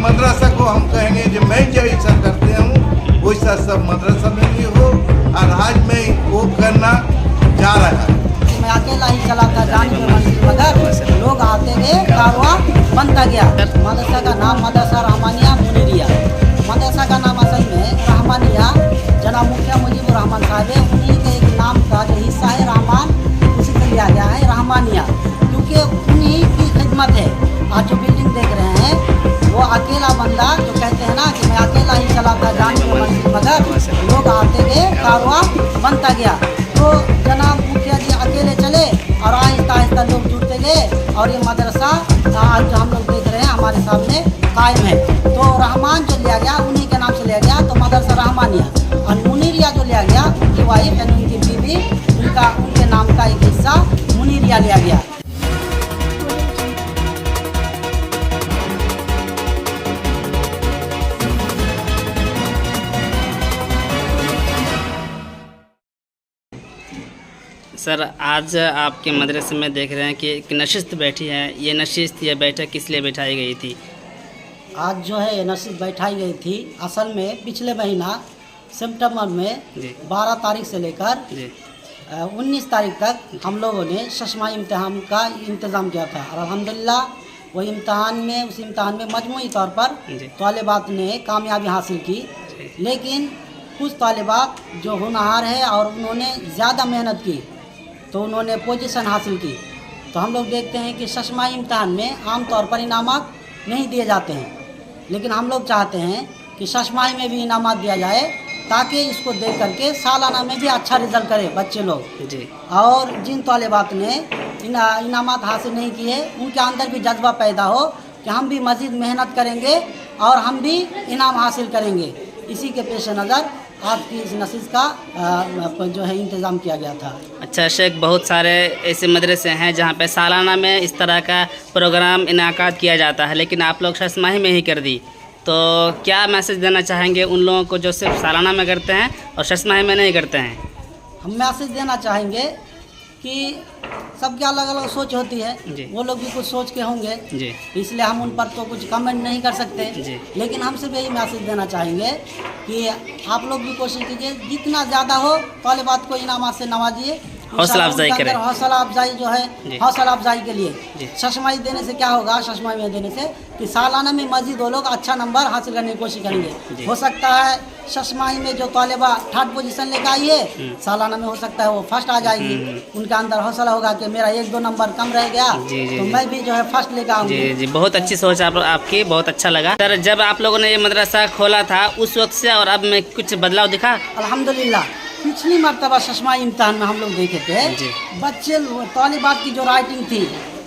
मदरसा को हम कहेंगे जो मैं जैसा करते हूँ वैसा सब मदरसा में भी हो, और आज मैं वो करना जा रहा है। मैं अकेला ही चला था जाने में मंजिल मगर लोग आते गए, कारवां बनता गया। मदरसा का नाम मदरसा रहमानिया मुनीरिया। मदरसा का नाम असल में रहमानिया जनाब मुखिया मुजीबुर रहमान साहब है, उन्हीं के एक नाम का जो हिस्सा है रहमान, उसी से लिया गया है रहमानिया, क्योंकि उन्हीं की खिदमत है। आज जो बिल्डिंग देख रहे हैं वो अकेला बंदा जो कहते हैं ना कि मैं अकेला ही चला था जाने में मंजिल मगर लोग आते गए, कारवां बनता गया। तो जनाब मुखिया जी अकेले चले और आहिस्ता आहिस्ता लोग जुड़ते गए और ये मदरसा आज जो हम लोग देख रहे हैं हमारे सामने कायम है। तो रहमान जो लिया गया उन्हीं के नाम से लिया गया, तो मदरसा रहमानिया। और मुनीरिया जो लिया गया उनकी वाइफ यानी उनकी बीवी, उनके नाम का एक हिस्सा मुनीरिया लिया गया। सर, आज आपके मदरसे में देख रहे हैं कि एक नशिस्त बैठी है। ये नशिस्त या बैठक किस लिए बैठाई गई थी? आज जो है ये नशिस्त बैठाई गई थी असल में पिछले महीना सितंबर में 12 तारीख से लेकर 19 तारीख तक हम लोगों ने शशमाही इम्तिहान का इंतज़ाम किया था और अल्हम्दुलिल्लाह वो उस इम्तिहान में मजमूई तौर पर तालिबात ने कामयाबी हासिल की। लेकिन कुछ तालिबात जो होनहार है और उन्होंने ज़्यादा मेहनत की तो उन्होंने पोजीशन हासिल की। तो हम लोग देखते हैं कि शशमाही इम्तिहान में आम तौर पर इनामात नहीं दिए जाते हैं, लेकिन हम लोग चाहते हैं कि शशमाही में भी इनामात दिया जाए ताकि इसको देख करके सालाना में भी अच्छा रिजल्ट करे बच्चे लोग जी। और जिन तालिबात ने इनामात हासिल नहीं किए उनके अंदर भी जज्बा पैदा हो कि हम भी मज़ीद मेहनत करेंगे और हम भी इनाम हासिल करेंगे। इसी के पेश नज़र आज की इस नशिस्त का जो है इंतज़ाम किया गया था। अच्छा शेख, बहुत सारे ऐसे मदरसे हैं जहाँ पे सालाना में इस तरह का प्रोग्राम इनाकाद किया जाता है, लेकिन आप लोग शशमाही में ही कर दी, तो क्या मैसेज देना चाहेंगे उन लोगों को जो सिर्फ सालाना में करते हैं और शशमाही में नहीं करते हैं? हम मैसेज देना चाहेंगे कि सबकी अलग अलग सोच होती है, वो लोग भी कुछ सोच के होंगे जी। इसलिए हम उन पर तो कुछ कमेंट नहीं कर सकते जी। लेकिन हम सिर्फ यही मैसेज देना चाहेंगे कि आप लोग भी कोशिश कीजिए जितना ज़्यादा हो तालिबात को इनामात से नवाजिए, हौसला अफजाई करें। हौसला अफजाई जो है हौसला अफजाई के लिए शशमाही देने से क्या होगा, शशमाही में देने से कि सालाना में मजीद वो लोग अच्छा नंबर हासिल करने की कोशिश करेंगे। हो सकता है शशमाही में जो तालिबा 3rd पोजीशन लेकर आई है सालाना में हो सकता है वो फर्स्ट आ जाएगी। उनके अंदर हौसला होगा कि मेरा 1-2 नंबर कम रह गया तो मैं भी जो है फर्स्ट लेकर आऊँगी। जी, बहुत अच्छी सोच आपकी, बहुत अच्छा लगा। सर, जब आप लोगों ने ये मदरसा खोला था उस वक्त से और अब में कुछ बदलाव दिखा? अल्हम्दुलिल्लाह पिछली मरतबा शशमाही इम्तिहान में हम लोग देखे थे बच्चे तालिबात की जो राइटिंग थी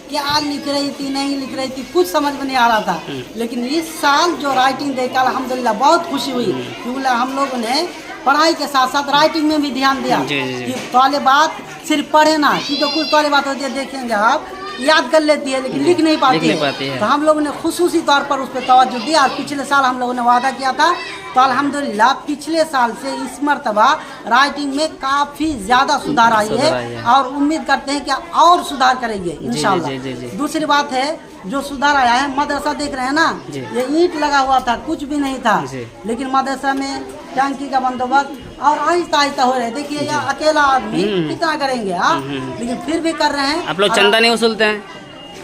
क्या लिख रही थी नहीं लिख रही थी कुछ समझ में नहीं आ रहा था। लेकिन इस साल जो राइटिंग देखकर अल्हम्दुलिल्लाह बहुत खुशी हुई, क्योंकि हम लोगों ने पढ़ाई के साथ साथ राइटिंग में भी ध्यान दिया कि तालिबात सिर्फ पढ़े ना, क्योंकि कुछ तालिबात होती है देखेंगे आप याद कर लेती है लेकिन लिख नहीं पाती है। तो हम लोगों ने खुसूसी तौर पर उस पर तवज्जो दिया। पिछले साल हम लोगों ने वादा किया था तो अल्हम्दुलिल्लाह पिछले साल से इस मरतबा राइटिंग में काफ़ी ज़्यादा सुधार आई है और उम्मीद करते हैं कि और सुधार करेंगे इंशाल्लाह। दूसरी बात है जो सुधार आया है, मदरसा देख रहे हैं ना, ये ईंट लगा हुआ था, कुछ भी नहीं था, लेकिन मदरसा में टंकी का बंदोबस्त और आहिस्ता आहिस्ता हो रहे हैं। देखिए यहाँ अकेला आदमी कितना करेंगे आप, लेकिन फिर भी कर रहे हैं। आप लोग चंदा नहीं वसूलते हैं?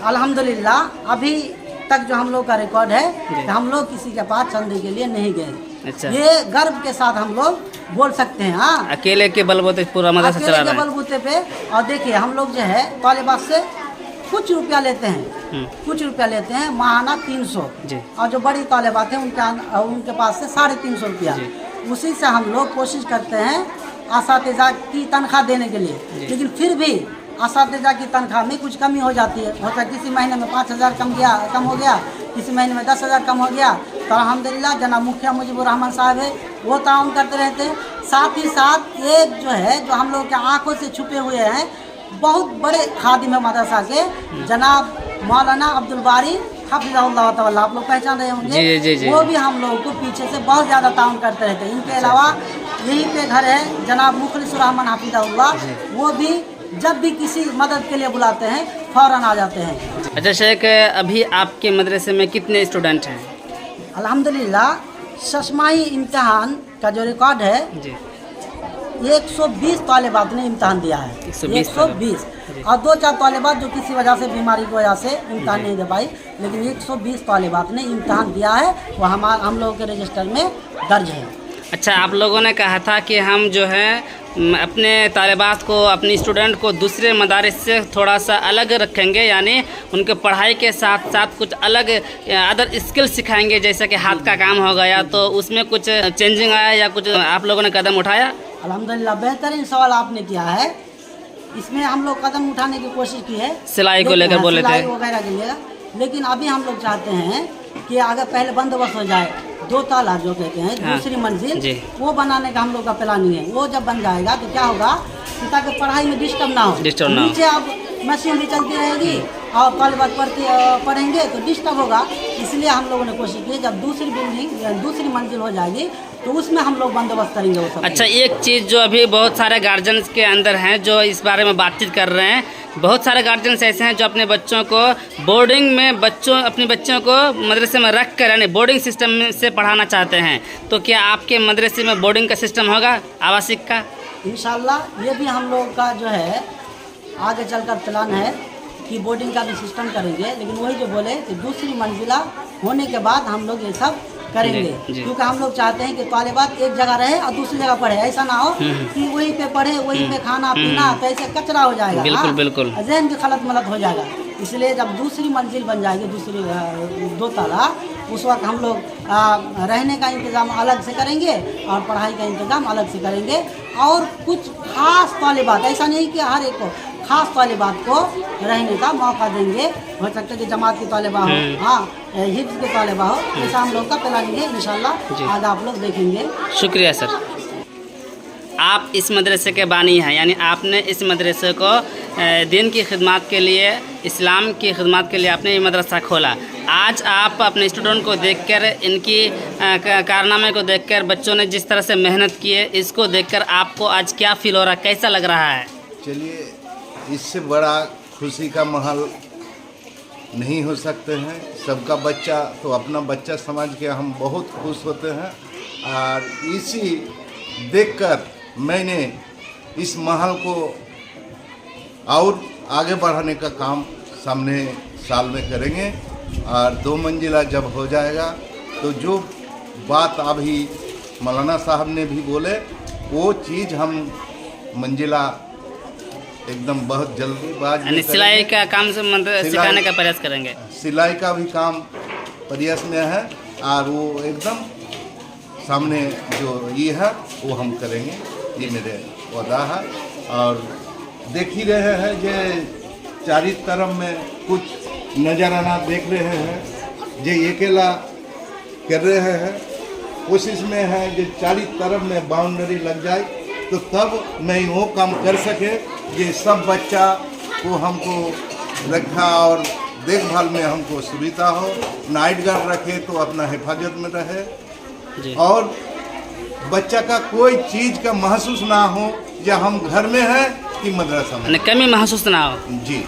अल्हम्दुलिल्लाह अभी तक जो हम लोग का रिकॉर्ड है कि हम लोग किसी के पास चंदे के लिए नहीं गए। अच्छा। ये गर्व के साथ हम लोग बोल सकते हैं। हाँ, अकेले के बलबूते पूरा मदरसा चला रहे हैं। बलबूते पे। और देखिए हम लोग जो है तालिबात से कुछ रुपया लेते हैं, कुछ रुपया लेते हैं, माहाना 300 और जो बड़ी तालिबात है उनके पास से 350 रुपया। उसी से हम लोग कोशिश करते हैं असातिज़ा की तनख्वाह देने के लिए, लेकिन फिर भी असातिज़ा की तनख्वाह में कुछ कमी हो जाती है। होता किसी महीने में 5000 कम हो गया, किसी महीने में 10,000 कम हो गया। तो अल्हम्दुलिल्लाह जनाब मुखिया मुजीबुर रहमान साहब है वो ताउन करते रहते हैं। साथ ही साथ एक जो है जो हम लोग के आँखों से छुपे हुए हैं बहुत बड़े खादिम है मदरसा के जनाब मौलाना अब्दुल बारी हफ़िज़हुल्लाह तआला, आप लोग पहचान रहे होंगे। जी। वो भी हम लोगों को पीछे से बहुत ज़्यादा ताउन करते रहते हैं। इनके अलावा यहीं पे घर है जनाब मुखलिसुर रहमान हफ़िज़हुल्लाह, वो भी जब भी किसी मदद के लिए बुलाते हैं फ़ौरन आ जाते हैं। अच्छा शेख, अभी आपके मदरसे में कितने स्टूडेंट हैं? अल्हम्दुलिल्लाह शशमाही इम्तिहान का जो रिकॉर्ड है जी 120 तालिबात ने इम्तिहान दिया है। 120 120 और 2-4 तालिबात जो किसी वजह से बीमारी की वजह से इम्तिहान नहीं दे पाई, लेकिन 120 तालिबात ने इम्तिहान दिया है, वो हम लोगों के रजिस्टर में दर्ज है। अच्छा, आप लोगों ने कहा था कि हम जो है अपने तालिबात को, अपनी स्टूडेंट को दूसरे मदारिस से थोड़ा सा अलग रखेंगे, यानी उनके पढ़ाई के साथ साथ कुछ अलग अदर स्किल सिखाएंगे, जैसे कि हाथ का काम हो गया, तो उसमें कुछ चेंजिंग आया या कुछ आप लोगों ने कदम उठाया? अल्हम्दुलिल्लाह बेहतरीन सवाल आपने किया है। इसमें हम लोग कदम उठाने की कोशिश की है, सिलाई को लेकर बोले थे, सिलाई वगैरह के लिए, लेकिन अभी हम लोग चाहते हैं कि अगर पहले बंदोबस्त हो जाए 2 ताला जो कहते हैं दूसरी मंजिल, वो बनाने का हम लोग का प्लानिंग है। वो जब बन जाएगा तो क्या होगा कि ताकि पढ़ाई में डिस्टर्ब ना हो, नीचे अब मशीन भी चलती रहेगी और तालिबात पढ़ेंगे तो डिस्टर्ब होगा, इसलिए हम लोगों ने कोशिश की जब दूसरी बिल्डिंग या दूसरी मंजिल हो जाएगी तो उसमें हम लोग बंदोबस्त करेंगे वो सब। अच्छा, एक चीज़ जो अभी बहुत सारे गार्जियंस के अंदर हैं जो इस बारे में बातचीत कर रहे हैं, बहुत सारे गार्जियंस ऐसे हैं जो अपने बच्चों को बोर्डिंग में अपने बच्चों को मदरसे में रख कर यानी बोर्डिंग सिस्टम से पढ़ाना चाहते हैं, तो क्या आपके मदरसे में बोर्डिंग का सिस्टम होगा आवासिक का? इंशाल्लाह ये भी हम लोग का जो है आगे चलकर प्लान है कि बोर्डिंग का भी सिस्टम करेंगे, लेकिन वही जो बोले कि दूसरी मंजिला होने के बाद हम लोग ये सब करेंगे, क्योंकि हम लोग चाहते हैं कि तालिबात एक जगह रहे और दूसरी जगह पढ़े, ऐसा ना हो कि वहीं पे पढ़े वहीं पे खाना पीना, तो ऐसे कचरा हो जाएगा, बिल्कुल बिल्कुल जहन भी खलत मलत हो जाएगा। इसलिए जब दूसरी मंजिल बन जाएगी, दूसरी 2 ताला, उस वक्त हम लोग रहने का इंतज़ाम अलग से करेंगे और पढ़ाई का इंतज़ाम अलग से करेंगे, और कुछ खास तालिबात, ऐसा नहीं कि हर एक को, खास तालिबात को रहने का मौका देंगे। हो सकता है कि जमात की तालिबा हो, हाँ हिफ्ज़ की तालिबा हो, ऐसा हम लोग का प्लानिंग है। इंशाल्लाह आज आप लोग देखेंगे। शुक्रिया सर। आप इस मदरसे के बानी हैं, यानी आपने इस मदरसे को दीन की खिदमत के लिए, इस्लाम की खिदमत के लिए आपने ये मदरसा खोला। आज आप अपने स्टूडेंट को देखकर, इनकी कारनामे को देखकर, बच्चों ने जिस तरह से मेहनत की है, इसको देखकर आपको आज क्या फील हो रहा है, कैसा लग रहा है? चलिए, इससे बड़ा खुशी का माहौल नहीं हो सकते हैं। सबका बच्चा तो अपना बच्चा समझ के हम बहुत खुश होते हैं, और इसी देखकर मैंने इस माहौल को और आगे बढ़ाने का काम सामने साल में करेंगे, और 2 मंजिला जब हो जाएगा तो जो बात अभी मौलाना साहब ने भी बोले, वो चीज़ हम मंजिला एकदम बहुत जल्दी सिलाई का काम से सिखाने का प्रयास करेंगे। सिलाई का भी काम प्रयास में है, और वो एकदम सामने जो ये है वो हम करेंगे, ये मेरे वादा है। और देख ही रहे हैं जे चारी तरफ में कुछ नजराना देख रहे हैं, जे अकेला कर रहे हैं, कोशिश में है जो चारी तरफ में बाउंड्री लग जाए तो तब मैं वो काम कर सके ये सब बच्चा को हमको रखा और देखभाल में हमको सुविधा हो, नाइट गार्ड रखे तो अपना हिफाजत में रहे जी। और बच्चा का कोई चीज़ का महसूस ना हो या हम घर में हैं कि मदरसा में, कमी महसूस ना हो जी।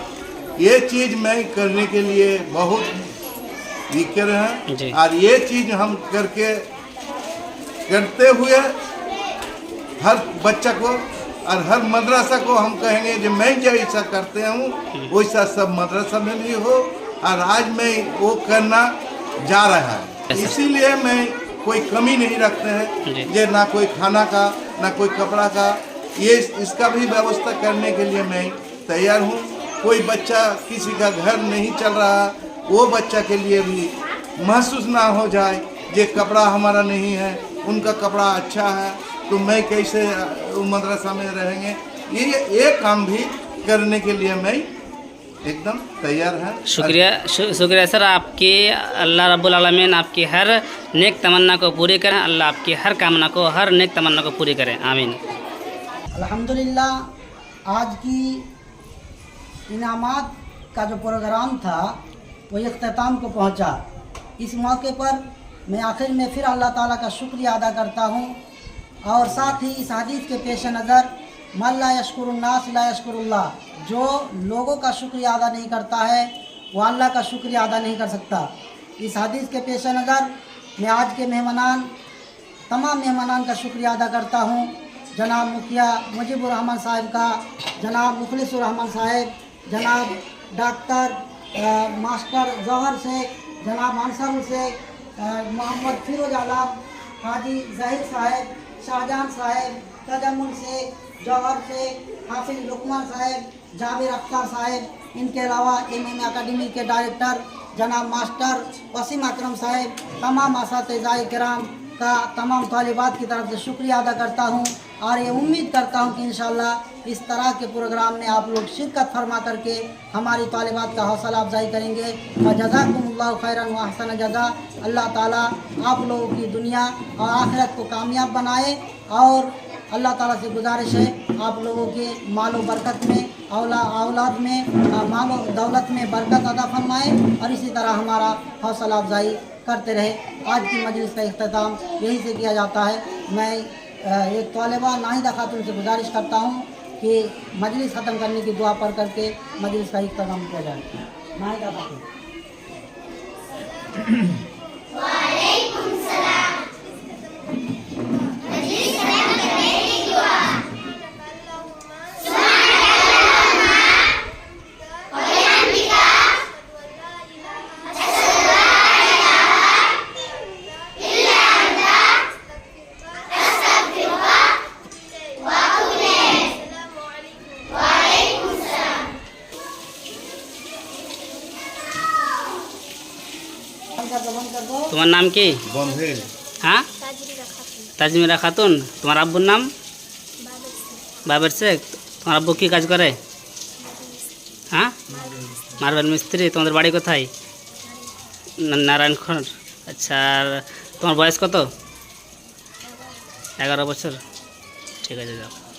ये चीज़ मैं करने के लिए बहुत ये कर रहे हैं, और ये चीज़ हम करते हुए हर बच्चा को और हर मदरसा को हम कहेंगे कि मैं जैसा करते हूँ वैसा सब मदरसा में भी हो, और आज मैं वो करना जा रहा है। इसीलिए मैं कोई कमी नहीं रखते हैं, ये ना कोई खाना का ना कोई कपड़ा का, ये इसका भी व्यवस्था करने के लिए मैं तैयार हूँ। कोई बच्चा किसी का घर नहीं चल रहा, वो बच्चा के लिए भी महसूस ना हो जाए ये कपड़ा हमारा नहीं है, उनका कपड़ा अच्छा है तो मैं कैसे मदरसा में रहेंगे, ये काम भी करने के लिए मैं एकदम तैयार है। शुक्रिया सर आपकी। अल्लाह रब्बुल आलमीन आपकी हर नेक तमन्ना को पूरी करें, अल्लाह आपकी हर कामना को, हर नेक तमन्ना को पूरी करें, आमीन। अल्हम्दुलिल्लाह आज की इनामात का जो प्रोग्राम था वो इख्तिताम को पहुंचा। इस मौके पर मैं आखिर में फिर अल्लाह ताला का शुक्रिया अदा करता हूं, और साथ ही इस हदीस के पेश नज़र मन ला यशकुरुन्नास ला यशकुरुल्लाह, जो लोगों का शुक्रिया अदा नहीं करता है वो अल्लाह का शुक्रिया अदा नहीं कर सकता। इस हदीस के पेश नज़र मैं आज के तमाम मेहमानान का शुक्रिया अदा करता हूँ। जनाब मुखिया मुजीबुर रहमान साहब का, जनाब मुखलिसुर रहमान साहब, जनाब डॉक्टर मास्टर जौहर शेख, जनाब अंसारुल शेख, मोहम्मद फिरोज आलम, हाजी जहीर साहब, शाहजहां साहब, तजमुल शेख, जौहर शेख, हाफिज लुकमान साहब, जाबिर अख्तर साहब, इनके अलावा एमएम अकेडमी के डायरेक्टर जनाब मास्टर वसीम अकरम साहब, तमाम असातिज़ाए किराम का तमाम तालिबात की तरफ से शुक्रिया अदा करता हूँ और ये उम्मीद करता हूँ कि इंशाअल्लाह इस तरह के प्रोग्राम में आप लोग शिरकत फरमा करके हमारी तालिबात का हौसला अफजाई करेंगे। व जज़ाकुमुल्लाहु खैरन व अहसन जज़ा। अल्लाह ताला आप लोगों की दुनिया और आखिरत को कामयाब बनाए और अल्लाह ताला से गुजारिश है आप लोगों के मालो बरकत में, औलाद में, मालो दौलत में बरकत अदा फरमाए और इसी तरह हमारा हौसला अफजाई करते रहे। आज की मजलिस का इख्तिताम यही से किया जाता है। मैं एक तालिबा नाहिदा खातून से गुजारिश करता हूँ कि मजलिस ख़त्म करने की दुआ पढ़ करके मजलिस का इख्तिताम किया जाए। नाहिदा खातून। तुम्हारा नाम की? बंधेल। हाँ, ताजमीरा खातून। तुम्हारा अब्बुर नाम? बाबर शेख। तुम्हारा अब्बू की काज करे? हाँ, मार्बल मिस्त्री। तुम्हारे बाड़ी कोथाय? नारायणखंड। अच्छा, তোমার বয়স কত? 11 বছর। ঠিক আছে, যাও।